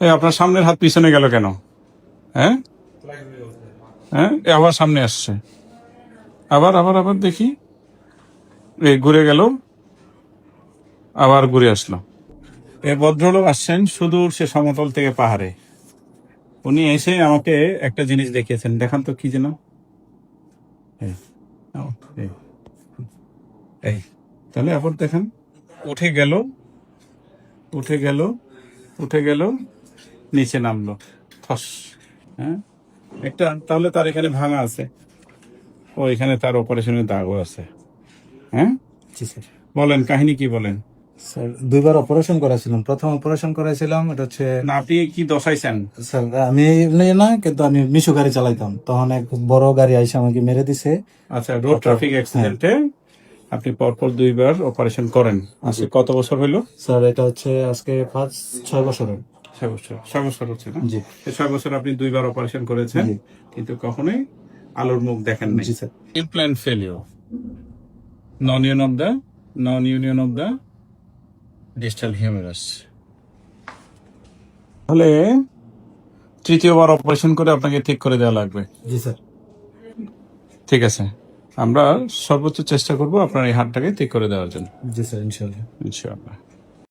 এই আপনার সামনের হাত পিছনে গেল কেন? হ্যাঁ হ্যাঁ, আবার সামনে আসছে, আবার আবার আবার দেখি, এই ঘুরে গেল, আবার ঘুরে আসলো। এই ভদ্রলোক আসছেন সুদূর সে সমতল থেকে পাহাড়ে। উনি এসে আমাকে একটা জিনিস দেখিয়েছেন, দেখান তো কি যেন। এই, নাও, এই, এই, তাহলে আবার দেখান। উঠে গেল, উঠে গেল, উঠে গেল, নিচে নামলো, ফস। হ্যাঁ, একটা তাহলে তার এখানে ভাঙা আছে, ও এখানে তার অপারেশনের দাগও আছে। হ্যাঁ, জি স্যার। বলেন কাহিনী কি বলেন। স্যার 2বার অপারেশন করেছিলাম। প্রথম অপারেশন করেছিলাম, এটা হচ্ছে না আপনি কি দশাইছেন? স্যার আমি না, কিন্তু আমি মিশু গাড়ি চালাইতাম, তখন এক বড় গাড়ি আইসা আমাকে মেরে দিছে। আচ্ছা, রোড ট্রাফিক অ্যাক্সিডেন্টে আপনি পরপর 2বার অপারেশন করেন। আজকে কত বছর হইলো? স্যার এটা হচ্ছে আজকে 5-6 বছরের। 6 বছর, 6 বছর হচ্ছে না? জি। এই 6 বছর আপনি 2বার অপারেশন করেছেন, জি। কিন্তু কখনোই আলোর মুখ দেখেন নাই। জি sir. Implant failure, non union of the distal humerus. তাহলে 3য় বার অপারেশন করে আপনাকে ঠিক করে দেওয়া লাগবে। জি স্যার। ঠিক আছে, আমরা সর্বোচ্চ চেষ্টা করব আপনার এই হাতটাকে ঠিক করে দেওয়ার জন্য, জি স্যার, ইনশাআল্লাহ। ইনশাআল্লাহ।